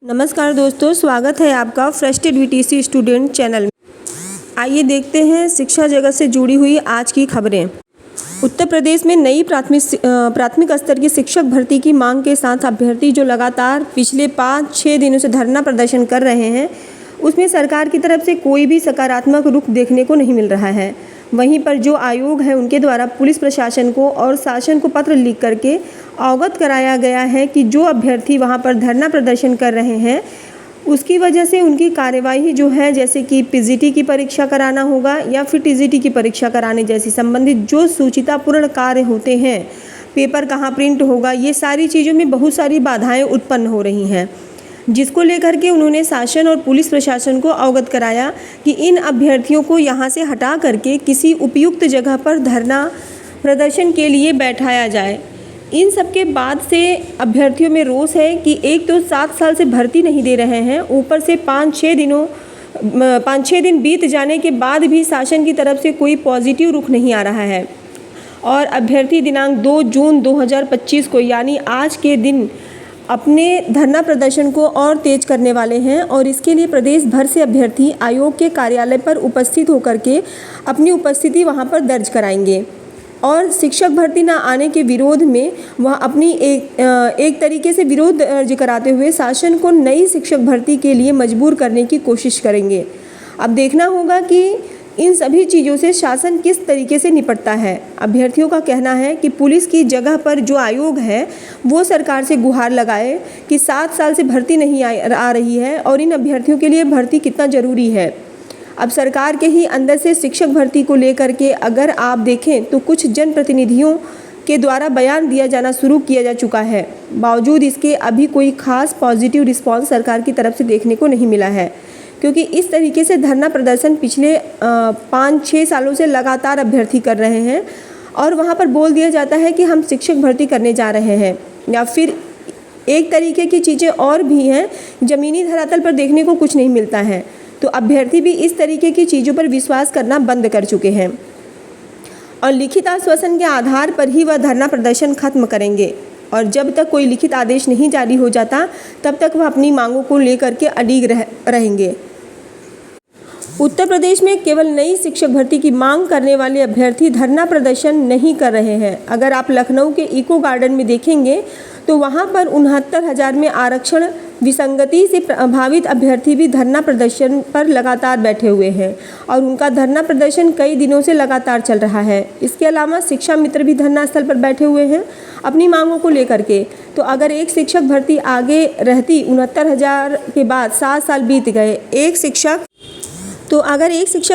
नमस्कार दोस्तों, स्वागत है आपका फ्रस्टेड वीटीसी स्टूडेंट चैनल में। आइए देखते हैं शिक्षा जगत से जुड़ी हुई आज की खबरें। उत्तर प्रदेश में नई प्राथमिक स्तर की शिक्षक भर्ती की मांग के साथ अभ्यर्थी जो लगातार पिछले 5-6 दिनों से धरना प्रदर्शन कर रहे हैं, उसमें सरकार की तरफ से कोई भी सकारात्मक रुख देखने को नहीं मिल रहा है। वहीं पर जो आयोग है उनके द्वारा पुलिस प्रशासन को और शासन को पत्र लिख करके अवगत कराया गया है कि जो अभ्यर्थी वहां पर धरना प्रदर्शन कर रहे हैं उसकी वजह से उनकी कार्यवाही जो है, जैसे कि पीजीटी की परीक्षा कराना होगा या फिर टीजीटी की परीक्षा कराने जैसी संबंधित जो सूचितापूर्ण कार्य होते हैं, पेपर कहाँ प्रिंट होगा, ये सारी चीज़ों में बहुत सारी बाधाएं उत्पन्न हो रही हैं, जिसको लेकर के उन्होंने शासन और पुलिस प्रशासन को अवगत कराया कि इन अभ्यर्थियों को यहाँ से हटा करके किसी उपयुक्त जगह पर धरना प्रदर्शन के लिए बैठाया जाए। इन सब के बाद से अभ्यर्थियों में रोष है कि एक तो 7 साल से भर्ती नहीं दे रहे हैं, ऊपर से 5-6 दिन बीत जाने के बाद भी शासन की तरफ से कोई पॉजिटिव रुख नहीं आ रहा है। और अभ्यर्थी दिनांक 2 जून 2025 को यानी आज के दिन अपने धरना प्रदर्शन को और तेज करने वाले हैं और इसके लिए प्रदेश भर से अभ्यर्थी आयोग के कार्यालय पर उपस्थित होकर के अपनी उपस्थिति वहां पर दर्ज कराएंगे और शिक्षक भर्ती न आने के विरोध में वह अपनी एक तरीके से विरोध दर्ज कराते हुए शासन को नई शिक्षक भर्ती के लिए मजबूर करने की कोशिश करेंगे। अब देखना होगा कि इन सभी चीज़ों से शासन किस तरीके से निपटता है। अभ्यर्थियों का कहना है कि पुलिस की जगह पर जो आयोग है वो सरकार से गुहार लगाए कि 7 साल से भर्ती नहीं आ रही है और इन अभ्यर्थियों के लिए भर्ती कितना ज़रूरी है। अब सरकार के ही अंदर से शिक्षक भर्ती को लेकर के अगर आप देखें तो कुछ जनप्रतिनिधियों के द्वारा बयान दिया जाना शुरू किया जा चुका है, बावजूद इसके अभी कोई खास पॉजिटिव रिस्पांस सरकार की तरफ से देखने को नहीं मिला है, क्योंकि इस तरीके से धरना प्रदर्शन पिछले 5-6 सालों से लगातार अभ्यर्थी कर रहे हैं और वहाँ पर बोल दिया जाता है कि हम शिक्षक भर्ती करने जा रहे हैं, या फिर एक तरीके की चीज़ें और भी हैं, ज़मीनी धरातल पर देखने को कुछ नहीं मिलता है। तो अभ्यर्थी भी इस तरीके की चीज़ों पर विश्वास करना बंद कर चुके हैं और लिखित आश्वासन के आधार पर ही वह धरना प्रदर्शन खत्म करेंगे और जब तक कोई लिखित आदेश नहीं जारी हो जाता तब तक वह अपनी मांगों को लेकर के अडिग रहेंगे। उत्तर प्रदेश में केवल नई शिक्षक भर्ती की मांग करने वाले अभ्यर्थी धरना प्रदर्शन नहीं कर रहे हैं। अगर आप लखनऊ के इको गार्डन में देखेंगे तो वहां पर 69,000 में आरक्षण विसंगति से प्रभावित अभ्यर्थी भी धरना प्रदर्शन पर लगातार बैठे हुए हैं और उनका धरना प्रदर्शन कई दिनों से लगातार चल रहा है। इसके अलावा शिक्षा मित्र भी धरना स्थल पर बैठे हुए हैं अपनी मांगों को लेकर के। तो अगर एक शिक्षक भर्ती आगे रहती 69,000 के बाद 7 साल बीत गए, एक शिक्षक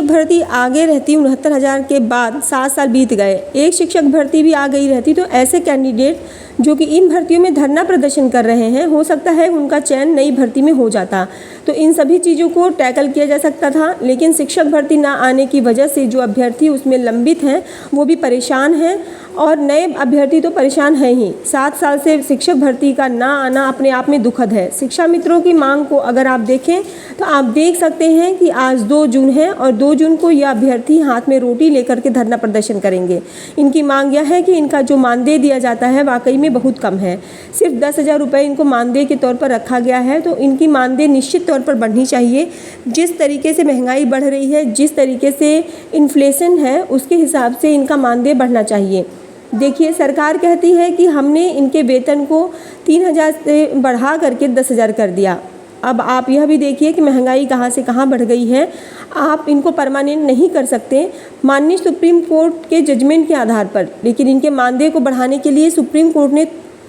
भर्ती आगे रहती 69,000 के बाद 7 साल बीत गए, एक शिक्षक भर्ती भी आ गई रहती, तो ऐसे कैंडिडेट जो कि इन भर्तियों में धरना प्रदर्शन कर रहे हैं, हो सकता है उनका चयन नई भर्ती में हो जाता। तो इन सभी चीज़ों को टैकल किया जा सकता था, लेकिन शिक्षक भर्ती ना आने की वजह से जो अभ्यर्थी उसमें लंबित हैं वो भी परेशान हैं और नए अभ्यर्थी तो परेशान हैं ही। 7 साल से शिक्षक भर्ती का ना आना अपने आप में दुखद है। शिक्षा मित्रों की मांग को अगर आप देखें तो आप देख सकते हैं कि आज 2 जून है और 2 जून को यह अभ्यर्थी हाथ में रोटी लेकर के धरना प्रदर्शन करेंगे। इनकी मांग यह है कि इनका जो मानदेय दिया जाता है वाकई में बहुत कम है, सिर्फ 10,000 रुपये इनको मानदेय के तौर पर रखा गया है। तो इनकी मानदेय निश्चित तौर पर बढ़नी चाहिए। जिस तरीके से महंगाई बढ़ रही है, जिस तरीके से इन्फ्लेशन है, उसके हिसाब से इनका मानदेय बढ़ना चाहिए। देखिए, सरकार कहती है कि हमने इनके वेतन को 3,000 से बढ़ा करके 10,000 कर दिया। अब आप यह भी देखिए कि महंगाई कहाँ से कहाँ बढ़ गई है। आप इनको परमानेंट नहीं कर सकते माननीय सुप्रीम कोर्ट के जजमेंट के आधार पर, लेकिन इनके मानदेय को बढ़ाने के लिए सुप्रीम कोर्ट ने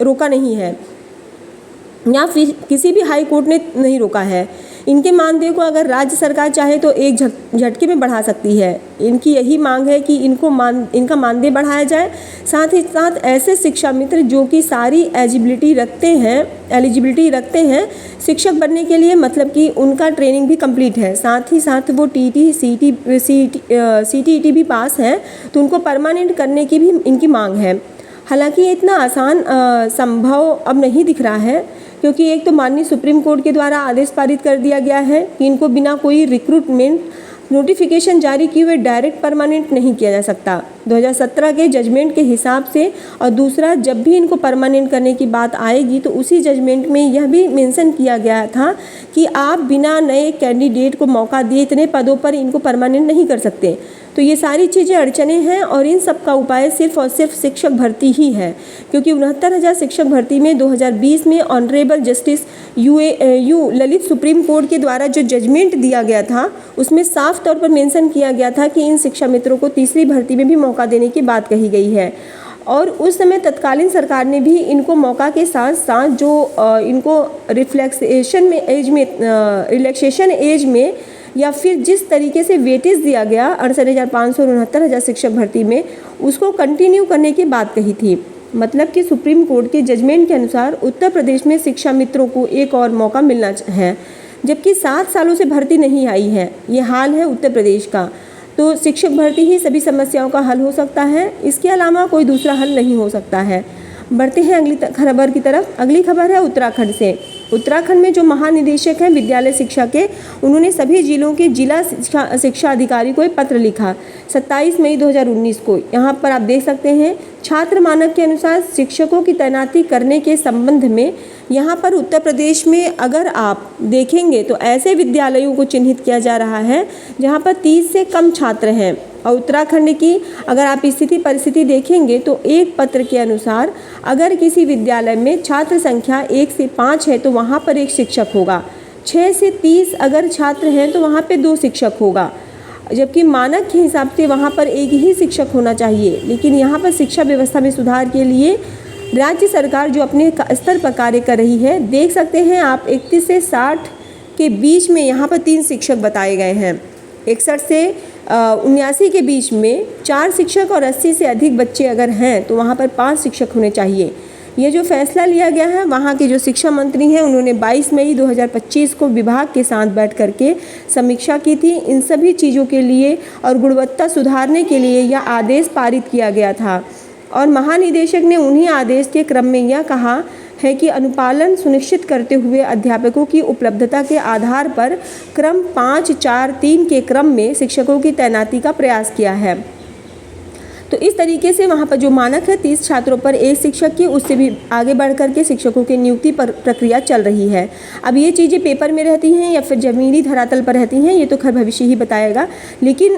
रोका नहीं है या फिर किसी भी हाई कोर्ट ने नहीं रोका है। इनके मानदेय को अगर राज्य सरकार चाहे तो एक झटके में बढ़ा सकती है। इनकी यही मांग है कि इनका मानदेय बढ़ाया जाए। साथ ही साथ ऐसे शिक्षा मित्र जो कि सारी एलिजिबिलिटी रखते हैं शिक्षक बनने के लिए, मतलब कि उनका ट्रेनिंग भी कंप्लीट है, साथ ही साथ वो टीटी सीटीईटी भी पास है, तो उनको परमानेंट करने की भी इनकी मांग है। हालांकि इतना आसान संभव अब नहीं दिख रहा है, क्योंकि एक तो माननीय सुप्रीम कोर्ट के द्वारा आदेश पारित कर दिया गया है कि इनको बिना कोई रिक्रूटमेंट नोटिफिकेशन जारी किए हुए डायरेक्ट परमानेंट नहीं किया जा सकता 2017 के जजमेंट के हिसाब से। और दूसरा, जब भी इनको परमानेंट करने की बात आएगी तो उसी जजमेंट में यह भी मेंशन किया गया था कि आप बिना नए कैंडिडेट को मौका दिए इतने पदों पर इनको परमानेंट नहीं कर सकते। तो ये सारी चीज़ें अड़चने हैं और इन सब का उपाय सिर्फ और सिर्फ शिक्षक भर्ती ही है, क्योंकि 69,000 शिक्षक भर्ती में 2020 में honourable justice U Lalit supreme court के द्वारा जो जजमेंट दिया गया था उसमें साफ तौर पर मेंशन किया गया था कि इन शिक्षा मित्रों को तीसरी भर्ती में भी मौका देने की बात कही गई है। और उस समय तत्कालीन सरकार ने भी इनको मौका के साथ साथ जो इनको रिलैक्सेशन एज में या फिर जिस तरीके से वेटेज दिया गया 68,500 और 69,000 शिक्षक भर्ती में, उसको कंटिन्यू करने की बात कही थी। मतलब कि सुप्रीम कोर्ट के जजमेंट के अनुसार उत्तर प्रदेश में शिक्षा मित्रों को एक और मौका मिलना है, जबकि 7 सालों से भर्ती नहीं आई है। ये हाल है उत्तर प्रदेश का। तो शिक्षक भर्ती ही सभी समस्याओं का हल हो सकता है, इसके अलावा कोई दूसरा हल नहीं हो सकता है। बढ़ते हैं अगली खबर की तरफ। अगली खबर है उत्तराखंड से। उत्तराखंड में जो महानिदेशक हैं विद्यालय शिक्षा के, उन्होंने सभी जिलों के जिला शिक्षा अधिकारी को एक पत्र लिखा 27 मई 2019 को। यहाँ पर आप देख सकते हैं, छात्र मानक के अनुसार शिक्षकों की तैनाती करने के संबंध में यहाँ पर उत्तर प्रदेश में अगर आप देखेंगे तो ऐसे विद्यालयों को चिन्हित किया जा रहा है जहाँ पर 30 से कम छात्र हैं। और उत्तराखंड की अगर आप स्थिति परिस्थिति देखेंगे तो एक पत्र के अनुसार अगर किसी विद्यालय में छात्र संख्या 1 से 5 है तो वहाँ पर एक शिक्षक होगा, 6 से 30 अगर छात्र हैं तो वहाँ पे 2 शिक्षक होगा, जबकि मानक के हिसाब से वहाँ पर एक ही शिक्षक होना चाहिए। लेकिन यहाँ पर शिक्षा व्यवस्था में सुधार के लिए राज्य सरकार जो अपने स्तर पर कार्य कर रही है, देख सकते हैं आप 31 से 60 के बीच में यहाँ पर 3 शिक्षक बताए गए हैं। 61 से 79 के बीच में 4 शिक्षक और 80 से अधिक बच्चे अगर हैं तो वहाँ पर 5 शिक्षक होने चाहिए। ये जो फैसला लिया गया है, वहाँ के जो शिक्षा मंत्री हैं उन्होंने 22 मई 2025 को विभाग के साथ बैठ करके समीक्षा की थी। इन सभी चीज़ों के लिए और गुणवत्ता सुधारने के लिए यह आदेश पारित किया गया था। और महानिदेशक ने उन्हीं आदेश के क्रम में यह कहा है कि अनुपालन सुनिश्चित करते हुए अध्यापकों की उपलब्धता के आधार पर क्रम 5-4-3 के क्रम में शिक्षकों की तैनाती का प्रयास किया है। तो इस तरीके से वहाँ पर जो मानक है 30 छात्रों पर एक शिक्षक की, उससे भी आगे बढ़ कर के शिक्षकों की नियुक्ति पर प्रक्रिया चल रही है। अब ये चीज़ें पेपर में रहती हैं या फिर ज़मीनी धरातल पर रहती हैं, ये तो खैर भविष्य ही बताएगा। लेकिन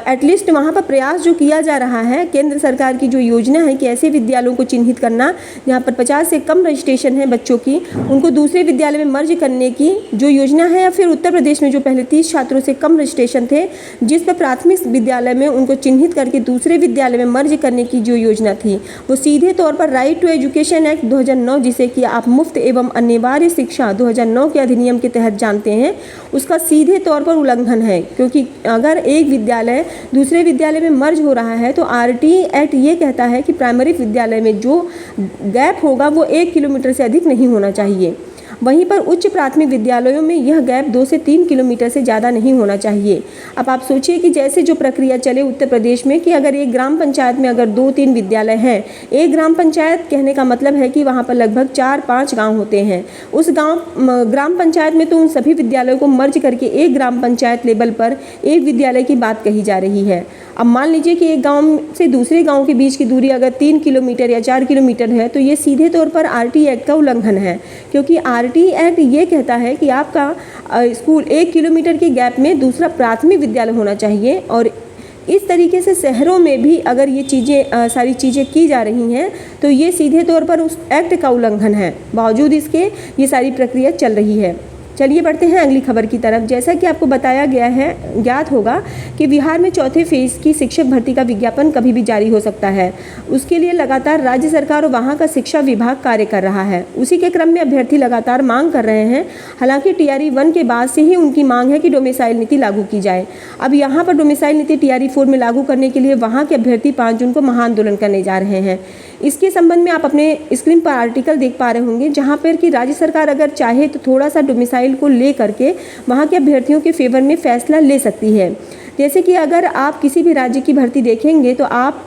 एटलीस्ट वहाँ पर प्रयास जो किया जा रहा है, केंद्र सरकार की जो योजना है कि ऐसे विद्यालयों को चिन्हित करना जहाँ पर 50 से कम रजिस्ट्रेशन है बच्चों की, उनको दूसरे विद्यालय में मर्ज करने की जो योजना है, या फिर उत्तर प्रदेश में जो पहले 30 छात्रों से कम रजिस्ट्रेशन थे जिस पर प्राथमिक विद्यालय में उनको चिन्हित करके दूसरे विद्यालय में मर्ज करने की जो योजना थी, वो सीधे तौर पर राइट टू एजुकेशन एक्ट 2009, जिसे कि आप मुफ्त एवं अनिवार्य शिक्षा 2009 के अधिनियम के तहत जानते हैं, उसका सीधे तौर पर उल्लंघन है। क्योंकि अगर एक विद्यालय दूसरे विद्यालय में मर्ज हो रहा है तो आरटी एक्ट ये कहता है कि प्राइमरी विद्यालय में जो गैप होगा वो 1 किलोमीटर से अधिक नहीं होना चाहिए। वहीं पर उच्च प्राथमिक विद्यालयों में यह गैप 2 से 3 किलोमीटर से ज़्यादा नहीं होना चाहिए। अब आप सोचिए कि जैसे जो प्रक्रिया चले उत्तर प्रदेश में कि अगर एक ग्राम पंचायत में अगर 2-3 विद्यालय हैं, एक ग्राम पंचायत कहने का मतलब है कि वहाँ पर लगभग 4-5 गांव होते हैं। उस ग्राम पंचायत में तो उन सभी विद्यालयों को मर्ज करके एक ग्राम पंचायत लेवल पर एक विद्यालय की बात कही जा रही है। अब मान लीजिए कि एक गांव से दूसरे गांव के बीच की दूरी अगर 3 किलोमीटर या 4 किलोमीटर है तो ये सीधे तौर पर आरटी एक्ट का उल्लंघन है। क्योंकि आरटी एक्ट ये कहता है कि आपका स्कूल 1 किलोमीटर के गैप में दूसरा प्राथमिक विद्यालय होना चाहिए। और इस तरीके से शहरों में भी अगर ये चीज़ें सारी चीज़ें की जा रही हैं तो ये सीधे तौर पर उस एक्ट का उल्लंघन है। बावजूद इसके ये सारी प्रक्रिया चल रही है। चलिए बढ़ते हैं अगली खबर की तरफ। जैसा कि आपको बताया गया है, ज्ञात होगा कि बिहार में चौथे फेज की शिक्षक भर्ती का विज्ञापन कभी भी जारी हो सकता है। उसके लिए लगातार राज्य सरकार और वहां का शिक्षा विभाग कार्य कर रहा है। उसी के क्रम में अभ्यर्थी लगातार मांग कर रहे हैं। हालांकि TRE 1 के बाद से ही उनकी मांग है कि डोमिसाइल नीति लागू की जाए। अब यहाँ पर डोमिसाइल नीति TRE 4 में लागू करने के लिए वहाँ के अभ्यर्थी 5 जून को महाआंदोलन करने जा रहे हैं। इसके संबंध में आप अपने स्क्रीन पर आर्टिकल देख पा रहे होंगे, जहाँ पर कि राज्य सरकार अगर चाहे तो थोड़ा सा डोमिसाइल को ले करके वहाँ के अभ्यर्थियों के फेवर में फैसला ले सकती है। जैसे कि अगर आप किसी भी राज्य की भर्ती देखेंगे तो आप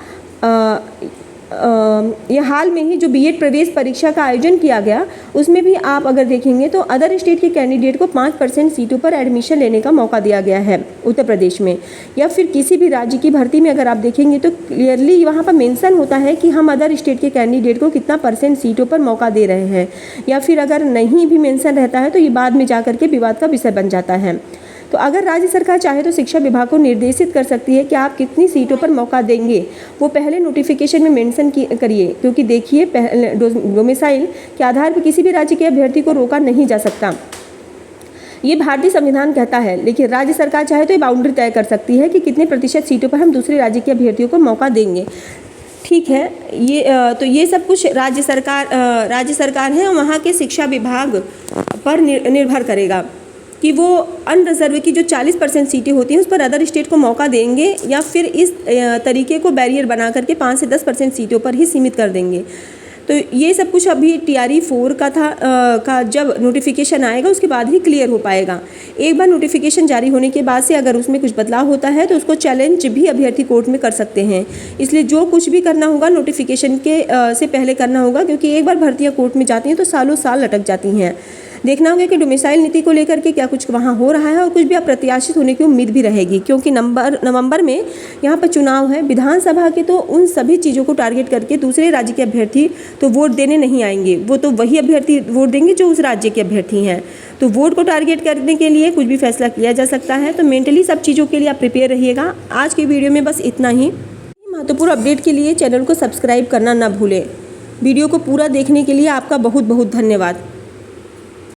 ये हाल में ही जो बीएड प्रवेश परीक्षा का आयोजन किया गया, उसमें भी आप अगर देखेंगे तो अदर स्टेट के कैंडिडेट को 5% सीटों पर एडमिशन लेने का मौका दिया गया है उत्तर प्रदेश में। या फिर किसी भी राज्य की भर्ती में अगर आप देखेंगे तो क्लियरली वहाँ पर मेंशन होता है कि हम अदर स्टेट के कैंडिडेट को कितना % सीटों पर मौका दे रहे हैं। या फिर अगर नहीं भी मेंशन रहता है तो ये बाद में जाकर के विवाद का विषय बन जाता है। तो अगर राज्य सरकार चाहे तो शिक्षा विभाग को निर्देशित कर सकती है कि आप कितनी सीटों पर मौका देंगे, वो पहले नोटिफिकेशन में मेंशन करिए। क्योंकि देखिए, डोमिसाइल के आधार पर किसी भी राज्य के अभ्यर्थी को रोका नहीं जा सकता, ये भारतीय संविधान कहता है। लेकिन राज्य सरकार चाहे तो ये बाउंड्री तय कर सकती है कि कितने प्रतिशत सीटों पर हम दूसरे राज्य के अभ्यर्थियों को मौका देंगे। ठीक है, तो ये सब कुछ राज्य सरकार है और वहाँ के शिक्षा विभाग पर निर्भर करेगा कि वो अनरिजर्व की जो 40% सीटें होती हैं उस पर अदर स्टेट को मौका देंगे या फिर इस तरीके को बैरियर बना करके 5 से 10% सीटों पर ही सीमित कर देंगे। तो ये सब कुछ अभी TRE 4 का जब नोटिफिकेशन आएगा उसके बाद ही क्लियर हो पाएगा। एक बार नोटिफिकेशन जारी होने के बाद से अगर उसमें कुछ बदलाव होता है तो उसको चैलेंज भी अभ्यर्थी कोर्ट में कर सकते हैं। इसलिए जो कुछ भी करना होगा नोटिफिकेशन के से पहले करना होगा, क्योंकि एक बार भर्तियाँ कोर्ट में जाती हैं तो सालों साल लटक जाती हैं। देखना होगा कि डोमिसाइल नीति को लेकर के क्या कुछ वहाँ हो रहा है और कुछ भी अप्रत्याशित होने की उम्मीद भी रहेगी, क्योंकि नवंबर में यहाँ पर चुनाव है विधानसभा के। तो उन सभी चीज़ों को टारगेट करके दूसरे राज्य के अभ्यर्थी तो वोट देने नहीं आएंगे, वो तो वही अभ्यर्थी वोट देंगे जो उस राज्य के अभ्यर्थी हैं। तो वोट को टारगेट करने के लिए कुछ भी फैसला किया जा सकता है। तो मेंटली सब चीज़ों के लिए आप प्रिपेयर रहिएगा। आज की वीडियो में बस इतना ही। महत्वपूर्ण अपडेट के लिए चैनल को सब्सक्राइब करना ना भूलें। वीडियो को पूरा देखने के लिए आपका बहुत बहुत धन्यवाद।